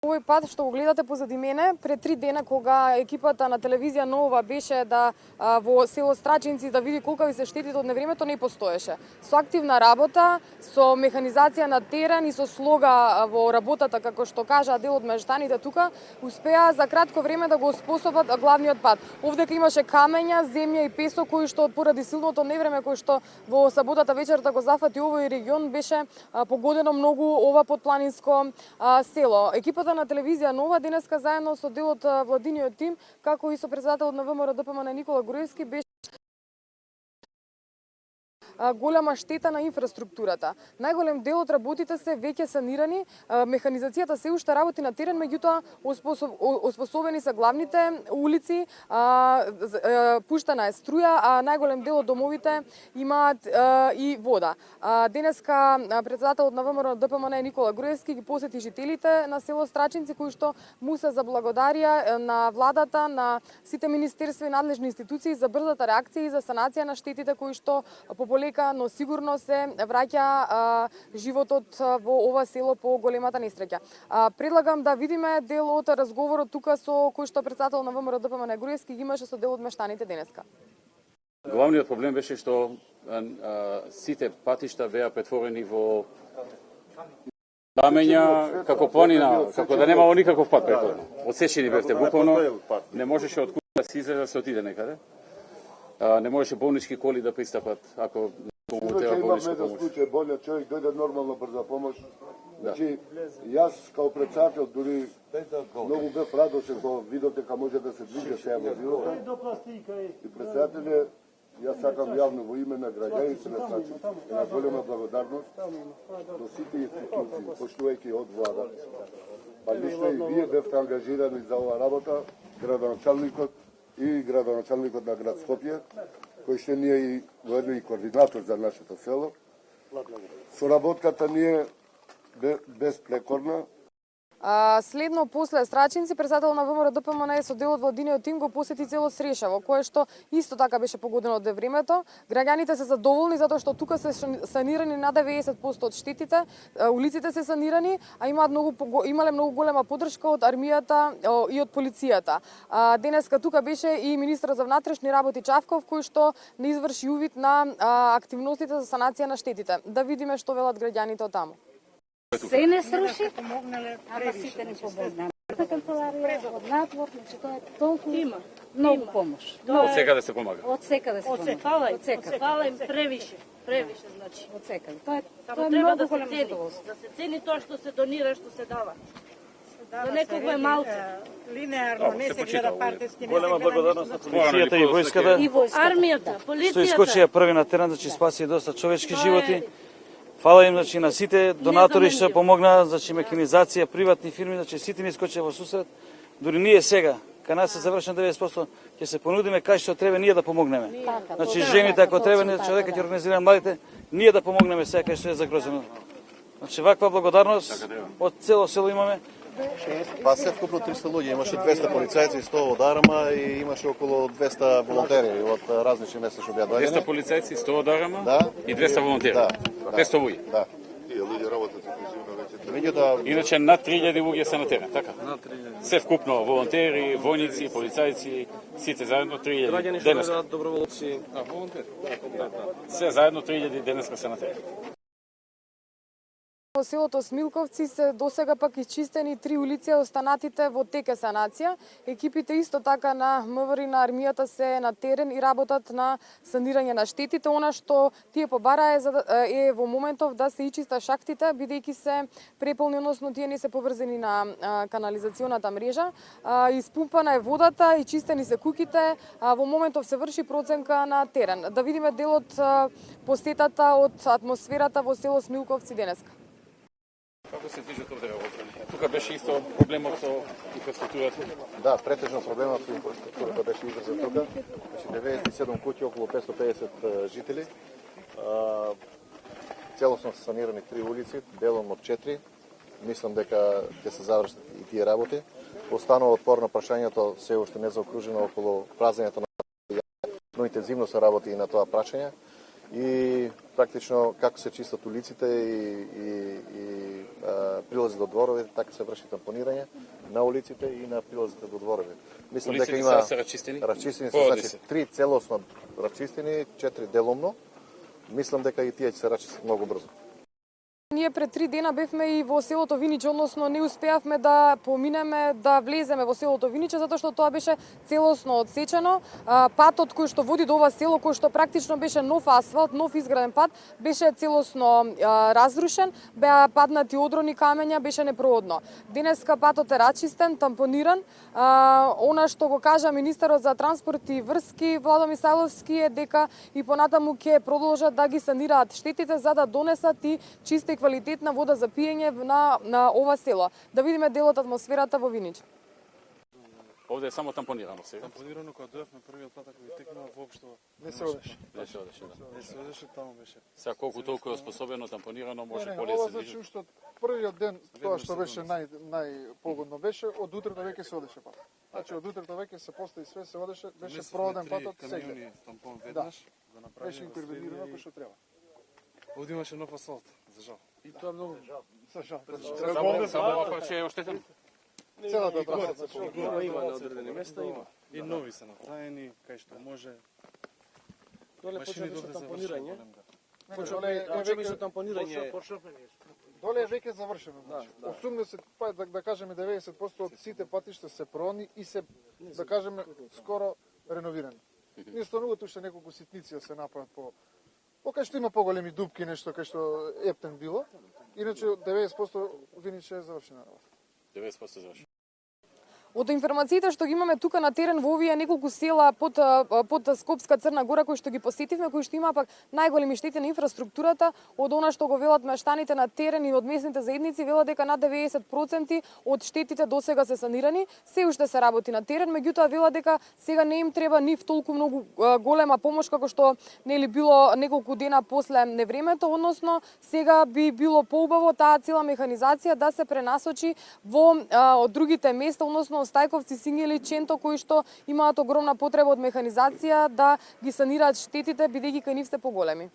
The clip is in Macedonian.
Овој пат што го гледате позади мене, пред 3 дена кога екипата на телевизија Нова беше во село Страчинци да види колка ви се штетите од невремето, не постоеше. Со активна работа, со механизација на терен и со слога во работата, како што кажа дел од мештаните тука, успеа за кратко време да го способат главниот пат. Овдека имаше камења, земја и песок кои што поради силното невреме кој што во саботата вечерта го зафати овој регион беше погодено многу ова подпланинско село. Екипата на телевизија Нова денеска заедно со дел од владиниот тим, како и со председателот на ВМРО ДПМН Никола Груевски, беше голема штета на инфраструктурата. Најголем дел од работите се веќе санирани, механизацијата се уште работи на терен, меѓутоа оспособени се главните улици, пуштена е струја, а најголем дел од домовите имаат и вода. Денеска председателот на ВМРО ДПМН Никола Груевски ги посети жителите на село Страчинци, кои што му се заблагодарија на владата, на сите министерства и надлежни институции за брзата реакција и за санација на штетите кои што пополека, но сигурно се враќа животот во ова село по големата несреќа. Предлагам да видиме дел од разговорот тука со кој што председател на ВМРО ДПМН Груевски ги имаше со дел од мештаните денеска. Главниот проблем беше што сите патишта беа претворени во камења, како планина, како да немало никаков пат претворено. Одсечени бевте буквално, не можеше од куќа да се излезе да се отиде некаде. Не можеше болнички коли да пристапат ако му треба болничка помош. Случај болниот човек дојде нормално брза помош. Значи, јас као председател дури многу бев радосен кога видов дека може да се движи сега возилото. И председателе, јас сакам јавно во име на граѓаните на Страчинци една голема благодарност до сите институции, почнувајќи од влада. Па лично и вие бевте ангажирани за оваа работа, градоначалникот и градоначалникот на град Скопје, кој што ни е и воедно и координатор за нашето село. Соработката ни е безпрекорна. Следно после Страчинци, председател на ВМРО ДПМН со дел од владиниот тим го посети село Срешево, кое што исто така беше погодено од времето. Граѓаните се задоволни затоа што тука се санирани над 90% од штетите, улиците се санирани, а имале многу голема поддршка од армијата и од полицијата. Денеска тука беше и министрот за внатрешни работи Чавков, кој што не изврши увид на активностите за санација на штетите. Да видиме што велат граѓаните од таму. Се не сруши, ама сите не помогнаа. Канцеларија, од надвор, значи тоа е толку многу помош. Од секаде се помага. Од секаде се помага. Од секаде. Фала им превише, значи. Од секаде. Тоа е многу да големо се цени, задоволство. да се цени тоа што се донира, што се дава. За некого е малку. Линеарно, не се гледа партиски. Голема благодарност на полицијата и војската. Армијата, полицијата. Што искочија први на терен, значи спаси доста човечки животи. Фала им, значи, на сите донатори што помогнаа, значи механизација, приватни фирми, значи сите ни искочија во сусрет. Дури ние сега, кај нас се завршен 90%, ќе се понудиме кај што треба ние да помогнеме. Значи жените ако треба, човекот ќе организира младите, ние да помогнеме сега кај што е загрозено. Значи ваква благодарност од цело село имаме. Па се вкупно 300 луѓе, имаше 200 полицајци, 100 од Арама и имаше околу 200 волонтери од различни места што беа доаѓани. 200 полицајци, 100 од Арама и 200 волонтери. 500 луѓе. Да. Тие луѓе работат интензивно веќе. Меѓутоа, иначе над 3000 луѓе се на терен, така? Над 3000. Се вкупно војници, војници, полицајци, сите заедно 3000. Граѓани што бидат доброволци, волонтери. Се заедно 3000 денеска се на терен. Во селото Смилковци се досега пак изчистени 3 улици, останатите во тек е санација. Екипите исто така на МВР и на армијата се на терен и работат на санирање на штетите. Она што тие побараа е во моментов да се ичиста шахтите, бидејќи се преполни, односно тие не се поврзани на канализационата мрежа. Испумпана е водата, и чистени се куќите. Во моментов се врши проценка на терен. Да видиме дел од посетата од атмосферата во село Смилковци денеска. Како се движат овде работи? Тука беше исто проблемот со инфраструктурата? Да, претежно проблемот со инфраструктурата беше изразен тука. Значи 97 куќи, околу 550 жители. Целосно се санирани 3 улици, делом од 4. Мислам дека ќе се завршат и тие работи. Останува отворено прашањето се уште не заокружено околу празењето на, но интензивно се работи и на тоа прашање. и практично како се чистат улиците и прилази до дворове, така се врши тампонирање на улиците и на прилазите до дворове. Мислам дека Улиците има се расчистени? Расчистени се, значи 3 целосно расчистени, 4 деломно. Мислам дека и тие ќе се расчистат многу брзо. Ние пред 3 дена бевме и во селото Виниче, односно не успеавме да поминеме, да влеземе во селото Виниче, затоа што тоа беше целосно одсечено. Патот кој што води до ова село, кој што практично беше нов асфалт, нов изграден пат, беше целосно разрушен, беа паднати одрони камења, беше непроводно. Денеска патот е расчистен, тампониран. Она што го кажа министерот за транспорт и врски Владо Мисайловски е дека и понатаму ќе продолжат да ги санираат штетите за да донесат и чиста и квалитетна вода за пиење на ова село. Да видиме дел од атмосферата во Винич. Овде е само тампонирано сега. Тампонирано кога дојавме првиот пат ако ви текнува воопшто Не се одеше. Не се одеше, да. не се одеше, таму беше. Сега колку толку е оспособено, тампонирано, може Не, поле ова се значи движи. уште од првиот ден тоа што се беше најпогодно беше, од утрето веќе се одеше пат. Значи од утрето веќе се постави све, се одеше, беше проводен патот сегде. Камиони тампон веднаш, да Беше направиме интервенирано кој што треба. Овде имаше нов асфалт, за жал. И тоа многу за жал. Само ова парче е оштетено? Целата траса. Има на одредени места, има. И нови се направени, кај што може. Доле почна Машини со довде тампонирање. Доле Почна тампонирање. Доле е веќе завршено, значи. 80, па да кажеме 90% од сите патишта се прони и се, да кажеме, скоро реновирани. Ние стануваат уште неколку ситници да се направат по кај што има поголеми дупки, нешто кај што ептен било. Иначе 90% Виниче е завршена работа. 90% завршено. Од информациите што ги имаме тука на терен во овие неколку села под Скопска Црна Гора кои што ги посетивме, кои што има пак најголеми штети на инфраструктурата, од она што го велат мештаните на терен и од местните заедници, велат дека над 90% од штетите досега се санирани, се уште се работи на терен, меѓутоа велат дека сега не им треба нив толку многу голема помош како што нели било неколку дена после невремето, односно сега би било поубаво таа цела механизација да се пренасочи во од другите места, односно Стајковци, Сињели, Ченто, кои што имаат огромна потреба од механизација да ги санираат штетите, бидејќи кај нив се поголеми.